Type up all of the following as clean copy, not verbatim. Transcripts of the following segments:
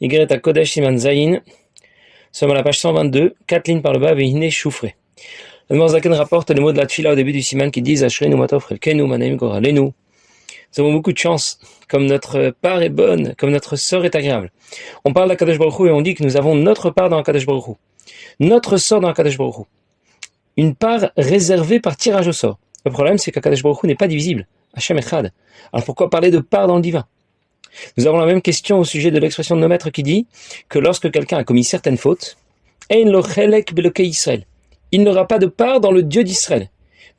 Yigret Kodesh Siman Zayin, sommes à la page 122, 4 lignes par le bas, Vehine Choufré. Le Morzaken rapporte les mots de la Tfila au début du Siman qui disent Ashrenu Matov Chelkenu Manaim Goralenu. Nous avons beaucoup de chance, comme notre part est bonne, comme notre sort est agréable. On parle d'Akadosh Baruch Hu et on dit que nous avons notre part dans Akadosh Baruch Hu. Notre sort dans Akadosh Baruch Hu. Une part réservée par tirage au sort. Le problème, c'est qu'Akadosh Baruch Hu n'est pas divisible. Hashem Echad. Alors pourquoi parler de part dans le divin? Nous avons la même question au sujet de l'expression de nos maîtres qui dit que lorsque quelqu'un a commis certaines fautes, Ein lo chelek belokei Israël. Il n'aura pas de part dans le Dieu d'Israël.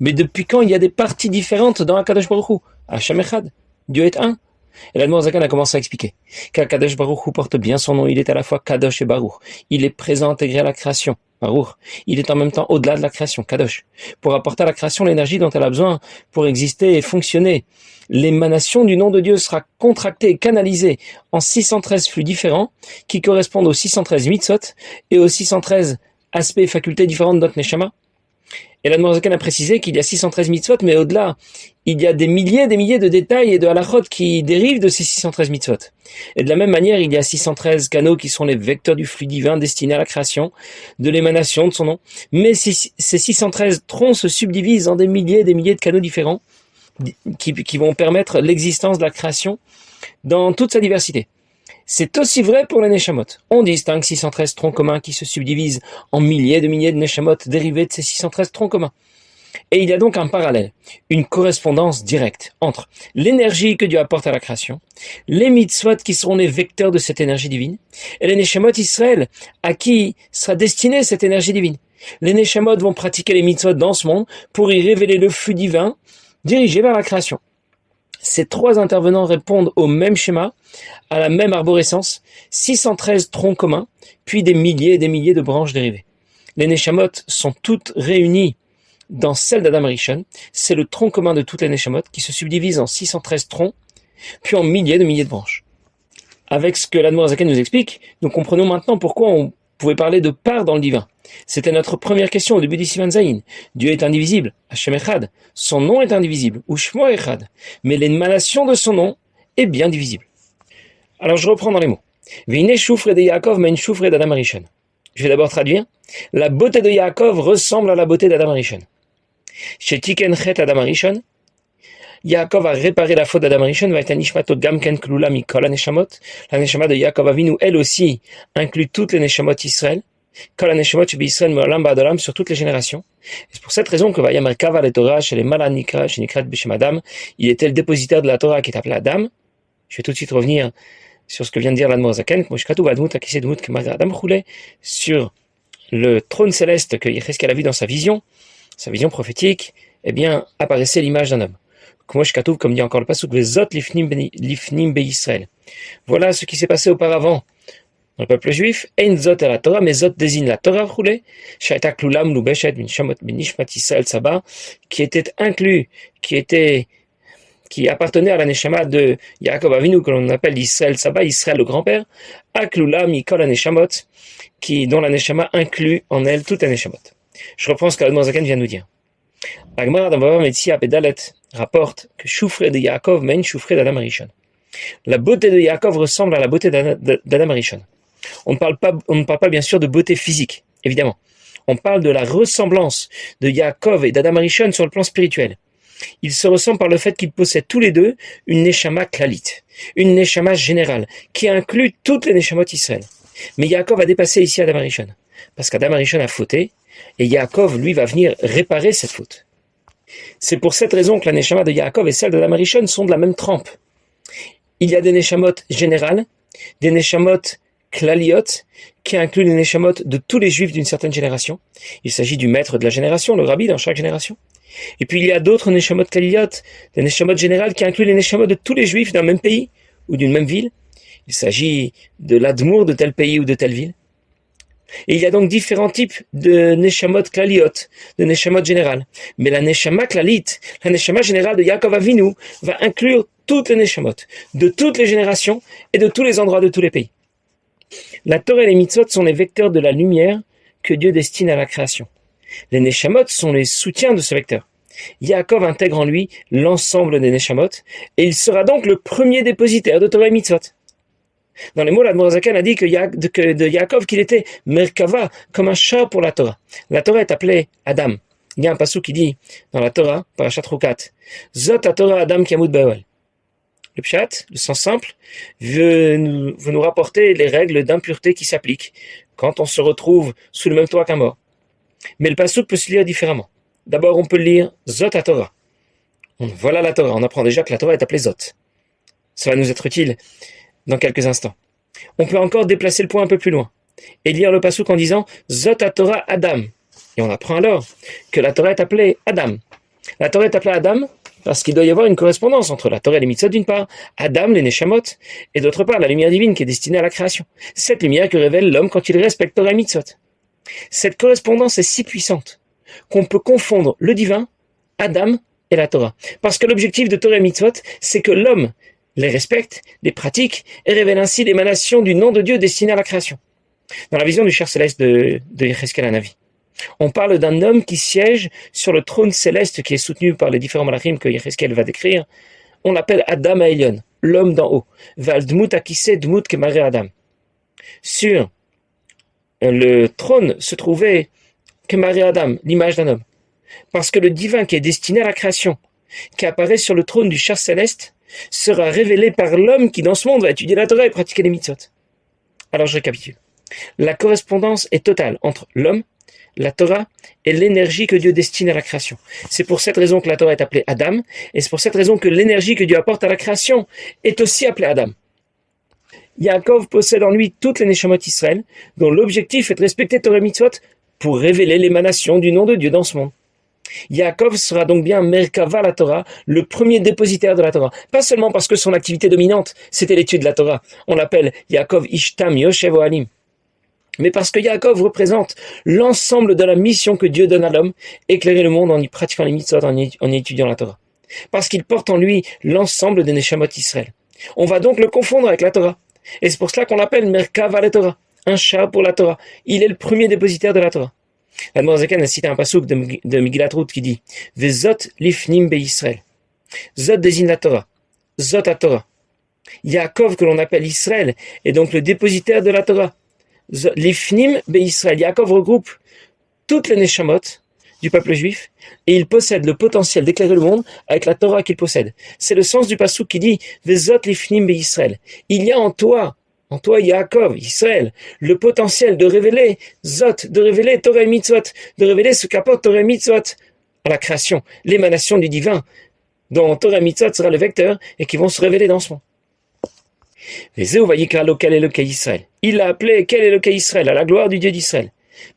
Mais depuis quand il y a des parties différentes dans Akadosh Baruch Hu? Hashem Echad. Dieu est un. Et l'Admor Zakan a commencé à expliquer qu'Akadosh Baruch Hu porte bien son nom. Il est à la fois Kadosh et Baruch. Il est présent, intégré à la création. Baruch. Il est en même temps au-delà de la création, Kadosh, pour apporter à la création l'énergie dont elle a besoin pour exister et fonctionner. L'émanation du nom de Dieu sera contractée et canalisée en 613 flux différents qui correspondent aux 613 mitzvot et aux 613 aspects et facultés différentes de notre Neshama. Et l'Admor Zakan a précisé qu'il y a 613 mitzvot, mais au-delà, il y a des milliers de détails et de halachot qui dérivent de ces 613 mitzvot. Et de la même manière, il y a 613 canaux qui sont les vecteurs du flux divin destinés à la création, de l'émanation de son nom. Mais ces 613 troncs se subdivisent en des milliers de canaux différents qui vont permettre l'existence de la création dans toute sa diversité. C'est aussi vrai pour les Neshamot. On distingue 613 troncs communs qui se subdivisent en milliers de Neshamot dérivés de ces 613 troncs communs. Et il y a donc un parallèle, une correspondance directe entre l'énergie que Dieu apporte à la création, les mitzvot qui seront les vecteurs de cette énergie divine, et les Neshamot Israël à qui sera destinée cette énergie divine. Les Neshamot vont pratiquer les mitzvot dans ce monde pour y révéler le flux divin dirigé vers la création. Ces trois intervenants répondent au même schéma, à la même arborescence, 613 troncs communs, puis des milliers de branches dérivées. Les Neshamot sont toutes réunies dans celle d'Adam Rishon. C'est le tronc commun de toutes les Neshamot qui se subdivise en 613 troncs, puis en milliers de branches. Avec ce que l'Admor Zaken nous explique, nous comprenons maintenant pourquoi on pouvait parler de part dans le divin. C'était notre première question au début du Siman Zayin. Dieu est indivisible, Hashem Echad. Son nom est indivisible, ou Shmo Echad. Mais l'émanation de son nom est bien divisible. Alors je reprends dans les mots. Vine Choufre de Yaakov, men Choufre d'Adam Rishon. Je vais d'abord traduire. La beauté de Yaakov ressemble à la beauté d'Adam Rishon. Chez Tiken Chet Adam Rishon, Yaakov a réparé la faute d'Adam Rishon, va être un nishmato gamken klula mikol neshamot. La neshama de Yaakov Avinu, elle aussi, inclut toutes les neshamot Israël. Kol neshamot chez Israël me'olam ba'adolam sur toutes les générations. Et c'est pour cette raison que Vayamer Kava le Torah chez les Malanikra, chez Nikrat Beshem Adam, il était le dépositaire de la Torah qui est appelé Adam. Je vais tout de suite revenir sur ce que vient de dire l'Admor Zaken, sur le trône céleste que Yecheskel a vu dans sa vision prophétique, eh bien, apparaissait l'image d'un homme. Comme dit encore le pasuk, Zot lifnim be'Israël. Voilà ce qui s'est passé auparavant dans le peuple juif. Ein Zot à la Torah, mais Zot désigne la Torah roulée. Shaita klulam lubeshet min shamot min nishmat Israël saba, qui était inclus, qui appartenait à la neshama de Yaakov Avinu, que l'on appelle Israël Saba, Israël le grand-père, Aklula Mikol Aneshamot, dont la neshama inclut en elle toute la neshamot. Je reprends ce que l'Admor Zaken vient de nous dire. La Gemara dans Bava Metzia Pedalet rapporte que Choufré de Yaakov mène Choufré d'Adam Rishon. La beauté de Yaakov ressemble à la beauté d'Adam Rishon. On ne parle pas bien sûr de beauté physique, évidemment. On parle de la ressemblance de Yaakov et d'Adam Rishon sur le plan spirituel. Ils se ressemblent par le fait qu'ils possèdent tous les deux une neshama klalit, une neshama générale, qui inclut toutes les neshamot Israël. Mais Yaakov a dépassé ici Adam Rishon, parce qu'Adam Rishon a fauté, et Yaakov, lui, va venir réparer cette faute. C'est pour cette raison que la neshama de Yaakov et celle d'Adam Rishon sont de la même trempe. Il y a des neshamot générales, des neshamot klaliot, qui incluent les neshamot de tous les juifs d'une certaine génération. Il s'agit du maître de la génération, le rabbi dans chaque génération. Et puis il y a d'autres neshamot klaliot, des neshamot générales qui incluent les neshamot de tous les juifs d'un même pays ou d'une même ville. Il s'agit de l'admour de tel pays ou de telle ville. Et il y a donc différents types de neshamot klaliot, de neshamot générales. Mais la neshama klalit, la neshama générale de Yaakov Avinu, va inclure toutes les neshamot, de toutes les générations et de tous les endroits de tous les pays. La Torah et les mitzvot sont les vecteurs de la lumière que Dieu destine à la création. Les neshamot sont les soutiens de ce vecteur. Yaakov intègre en lui l'ensemble des neshamot, et il sera donc le premier dépositaire de Torah et mitzvot. Dans les mots, l'Admor Zaken a dit de Yaakov qu'il était Merkava, comme un char pour la Torah. La Torah est appelée Adam. Il y a un passage qui dit, dans la Torah, Parashat Rukat, Zot Torah Adam Kiamut Ba'oel. Le pshat, le sens simple, veut nous rapporter les règles d'impureté qui s'appliquent quand on se retrouve sous le même toit qu'un mort. Mais le passage peut se lire différemment. D'abord, on peut le lire Zot Torah. Voilà la Torah. On apprend déjà que la Torah est appelée Zot. Ça va nous être utile dans quelques instants. On peut encore déplacer le point un peu plus loin et lire le passouk en disant Zot Torah Adam. Et on apprend alors que la Torah est appelée Adam. La Torah est appelée Adam parce qu'il doit y avoir une correspondance entre la Torah et les mitzvot d'une part, Adam, les Neshamot, et d'autre part la lumière divine qui est destinée à la création. Cette lumière que révèle l'homme quand il respecte Torah et mitzvot. Cette correspondance est si puissante qu'on peut confondre le divin, Adam et la Torah. Parce que l'objectif de Torah et mitzvot, c'est que l'homme les respecte, les pratique et révèle ainsi l'émanation du nom de Dieu destiné à la création. Dans la vision du cher céleste de Yecheskel Hanavi, on parle d'un homme qui siège sur le trône céleste qui est soutenu par les différents malachim que Yecheskel va décrire. On l'appelle Adam Haelion, l'homme d'en haut. Val dmut akise dmut kemare Adam. Sur le trône se trouvait kemare Adam, l'image d'un homme. Parce que le divin qui est destiné à la création, qui apparaît sur le trône du cher céleste, sera révélé par l'homme qui dans ce monde va étudier la Torah et pratiquer les mitzvot. Alors je récapitule. La correspondance est totale entre l'homme, la Torah et l'énergie que Dieu destine à la création. C'est pour cette raison que la Torah est appelée Adam, et c'est pour cette raison que l'énergie que Dieu apporte à la création est aussi appelée Adam. Yaakov possède en lui toutes les Neshamot Israël, dont l'objectif est de respecter Torah et mitzvot pour révéler l'émanation du nom de Dieu dans ce monde. Yaakov sera donc bien Merkava la Torah, le premier dépositaire de la Torah. Pas seulement parce que son activité dominante, c'était l'étude de la Torah. On l'appelle Yaakov Ishtam Yoshev Ohalim. Mais parce que Yaakov représente l'ensemble de la mission que Dieu donne à l'homme, éclairer le monde en y pratiquant les mitzvot, en y étudiant la Torah. Parce qu'il porte en lui l'ensemble des Neshamot Israël. On va donc le confondre avec la Torah. Et c'est pour cela qu'on l'appelle Merkava la Torah, un char pour la Torah. Il est le premier dépositaire de la Torah. L'Admor Zaken a cité un passouk de Megillat Ruth qui dit Vezot lifnim be'Israël. Zot désigne la Torah. Zot à Torah. Yaakov, que l'on appelle Israël, est donc le dépositaire de la Torah. Lifnim be'Israël. Yaakov regroupe toutes les Neshamot du peuple juif et il possède le potentiel d'éclairer le monde avec la Torah qu'il possède. C'est le sens du passouk qui dit Vezot lifnim be'Israël. Il y a en toi, Yaakov, Israël, le potentiel de révéler Zot, de révéler Torah et Mitzvot, de révéler ce qu'apporte Torah et Mitzvot à la création, l'émanation du divin, dont Torah et Mitzvot sera le vecteur et qui vont se révéler dans ce monde. Israël. Il l'a appelé quel est le cas Israël, à la gloire du Dieu d'Israël.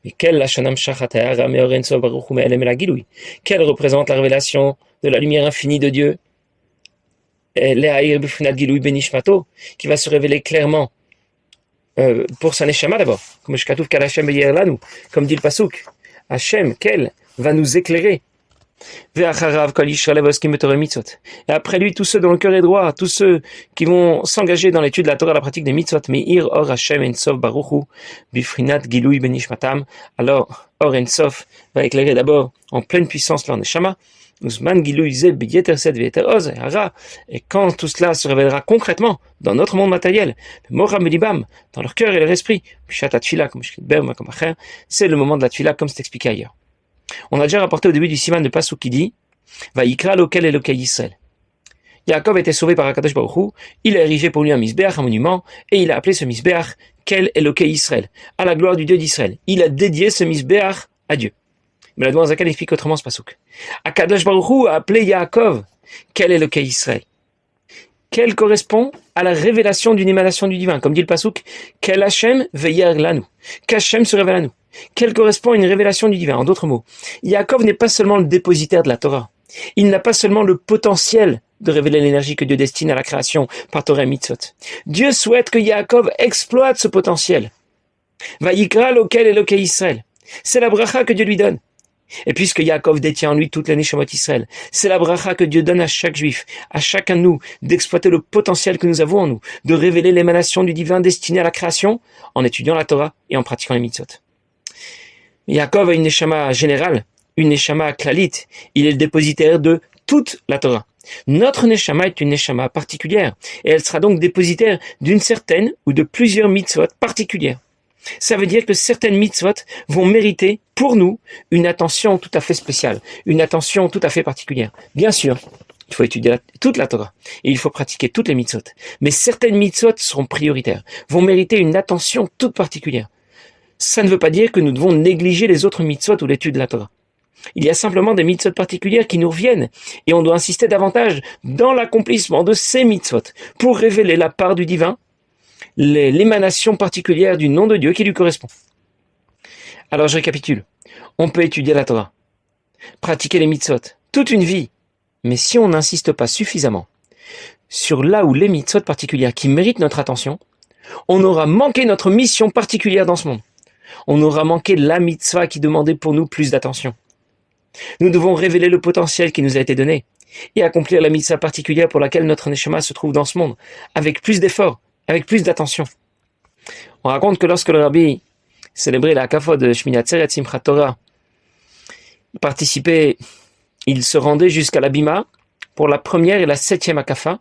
Mais quelle représente la révélation de la lumière infinie de Dieu, qui va se révéler clairement pour sa neshama d'abord, comme dit le pasuk, Hachem, quel va nous éclairer. Et après lui, tous ceux dont le cœur est droit, tous ceux qui vont s'engager dans l'étude de la Torah, la pratique des mitzvot, Meir Or Hashem Ensof Baruchu, Bifrinat Gilui Benishmatam, alors Or Ensof va éclairer d'abord en pleine puissance leur neshama, et quand tout cela se révélera concrètement dans notre monde matériel, dans leur cœur et leur esprit, c'est le moment de la tfila comme c'est expliqué ailleurs. On a déjà rapporté au début du siman de Pasuk qui dit Vayikra lokel Elokei Yisrael. Yaakov était sauvé par Akadosh Baruch Hu, il a érigé pour lui un misbeach, un monument, et il a appelé ce misbeach Kel Elokei Yisrael, à la gloire du Dieu d'Israël. Il a dédié ce misbeach à Dieu. Mais la Admor Zaken explique autrement ce pasuk. Akadosh Baruch Hu a appelé Yaakov Kel Elokei Yisrael. Quel correspond à la révélation d'une émanation du divin, comme dit le pasuk Kel Hashem veyer lanu, qu'Hashem se révèle à nous. Quelle correspond à une révélation du divin. En d'autres mots, Yaakov n'est pas seulement le dépositaire de la Torah. Il n'a pas seulement le potentiel de révéler l'énergie que Dieu destine à la création par Torah et Mitzvot. Dieu souhaite que Yaakov exploite ce potentiel. Vayikra lokel Elokei Israël. C'est la bracha que Dieu lui donne. Et puisque Yaakov détient en lui toutes les Neshamot Israël, c'est la bracha que Dieu donne à chaque juif, à chacun de nous, d'exploiter le potentiel que nous avons en nous, de révéler l'émanation du divin destiné à la création en étudiant la Torah et en pratiquant les mitzvot. Yaakov a une neshama générale, une neshama klalit. Il est le dépositaire de toute la Torah. Notre neshama est une neshama particulière et elle sera donc dépositaire d'une certaine ou de plusieurs mitzvot particulières. Ça veut dire que certaines mitzvot vont mériter pour nous une attention tout à fait spéciale, une attention tout à fait particulière. Bien sûr, il faut étudier toute la Torah et il faut pratiquer toutes les mitzvot. Mais certaines mitzvot seront prioritaires, vont mériter une attention toute particulière. Ça ne veut pas dire que nous devons négliger les autres mitzvot ou l'étude de la Torah. Il y a simplement des mitzvot particulières qui nous reviennent et on doit insister davantage dans l'accomplissement de ces mitzvot pour révéler la part du divin, l'émanation particulière du nom de Dieu qui lui correspond. Alors je récapitule. On peut étudier la Torah, pratiquer les mitzvot toute une vie, mais si on n'insiste pas suffisamment sur là où les mitzvot particulières qui méritent notre attention, on aura manqué notre mission particulière dans ce monde. On aura manqué la mitzvah qui demandait pour nous plus d'attention. Nous devons révéler le potentiel qui nous a été donné et accomplir la mitzvah particulière pour laquelle notre neshama se trouve dans ce monde, avec plus d'efforts, avec plus d'attention. On raconte que lorsque le rabbi célébrait la Hakafot de Shmini Atzeret Simchat Torah, participait, il se rendait jusqu'à la Bima pour la première et la 7e Hakafa,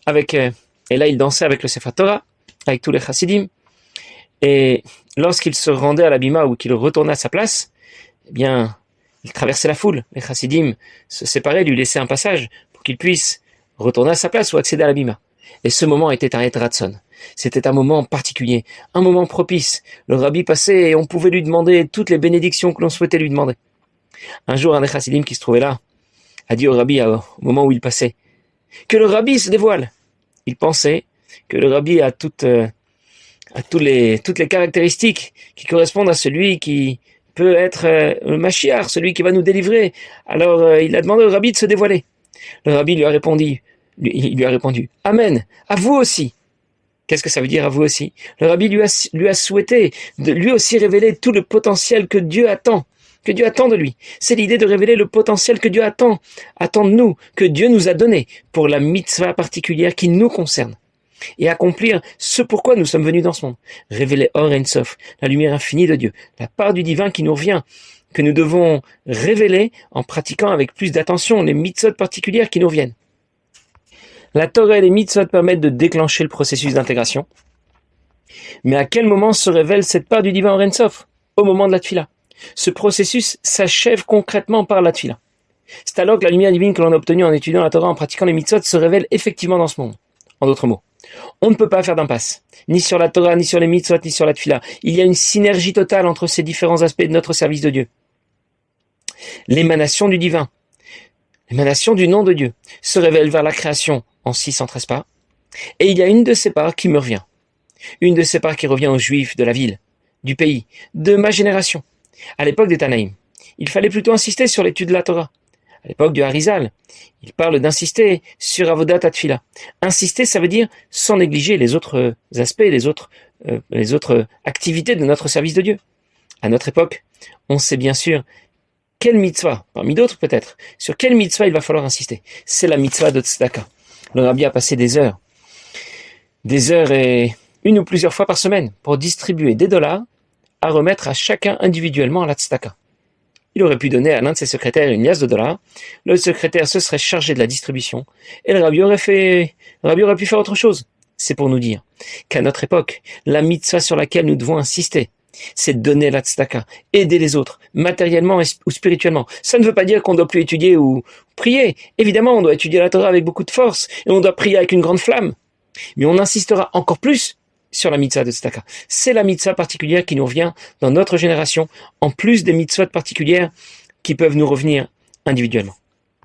et là il dansait avec le Sefer Torah, avec tous les chassidim, et lorsqu'il se rendait à la Bima ou qu'il retournait à sa place, eh bien, il traversait la foule. Les chassidim se séparaient, lui laissaient un passage pour qu'il puisse retourner à sa place ou accéder à la Bima. Et ce moment était un Et Ratson. C'était un moment particulier, un moment propice. Le rabbi passait et on pouvait lui demander toutes les bénédictions que l'on souhaitait lui demander. Un jour, un des chassidim qui se trouvait là a dit au rabbi, au moment où il passait, que le rabbi se dévoile. Il pensait que le rabbi a toutes les caractéristiques qui correspondent à celui qui peut être le Mashiach, celui qui va nous délivrer. Alors il a demandé au rabbi de se dévoiler. Le rabbi lui a répondu, Amen, à vous aussi. Qu'est-ce que ça veut dire à vous aussi? Le rabbi lui a souhaité de lui aussi révéler tout le potentiel que Dieu attend de lui. C'est l'idée de révéler le potentiel que Dieu attend de nous, que Dieu nous a donné pour la mitzvah particulière qui nous concerne. Et accomplir ce pourquoi nous sommes venus dans ce monde. Révéler Or Ein Sof, la lumière infinie de Dieu, la part du divin qui nous revient, que nous devons révéler en pratiquant avec plus d'attention les mitzvot particulières qui nous viennent. La Torah et les mitzvot permettent de déclencher le processus d'intégration. Mais à quel moment se révèle cette part du divin Or Ein Sof? Au moment de la tfila. Ce processus s'achève concrètement par la tfila. C'est alors que la lumière divine que l'on a obtenue en étudiant la Torah, en pratiquant les mitzvot, se révèle effectivement dans ce monde. En d'autres mots, on ne peut pas faire d'impasse, ni sur la Torah, ni sur les mitzvot, ni sur la tfila. Il y a une synergie totale entre ces différents aspects de notre service de Dieu. L'émanation du divin, l'émanation du nom de Dieu, se révèle vers la création en 613 parts, et il y a une de ces parts qui me revient. Une de ces parts qui revient aux Juifs de la ville, du pays, de ma génération. À l'époque des Tanaïm, il fallait plutôt insister sur l'étude de la Torah. À l'époque du Harizal, il parle d'insister sur Avodat Tfila. Insister, ça veut dire sans négliger les autres aspects, les autres activités de notre service de Dieu. À notre époque, on sait bien sûr quelle mitzvah, parmi d'autres peut-être, sur quelle mitzvah il va falloir insister. C'est la mitzvah de Tzedaka. Le rabbi a passé des heures et une ou plusieurs fois par semaine pour distribuer des dollars à remettre à chacun individuellement à la Tzedaka. Il aurait pu donner à l'un de ses secrétaires une liasse de dollars, le secrétaire se serait chargé de la distribution, et le rabbi aurait pu faire autre chose. C'est pour nous dire qu'à notre époque, la mitzvah sur laquelle nous devons insister, c'est donner la tzedaka, aider les autres, matériellement ou spirituellement. Ça ne veut pas dire qu'on ne doit plus étudier ou prier. Évidemment, on doit étudier la Torah avec beaucoup de force, et on doit prier avec une grande flamme. Mais on insistera encore plus sur la mitzvah de tzedaka. C'est la mitzvah particulière qui nous revient dans notre génération, en plus des mitzvot particulières qui peuvent nous revenir individuellement.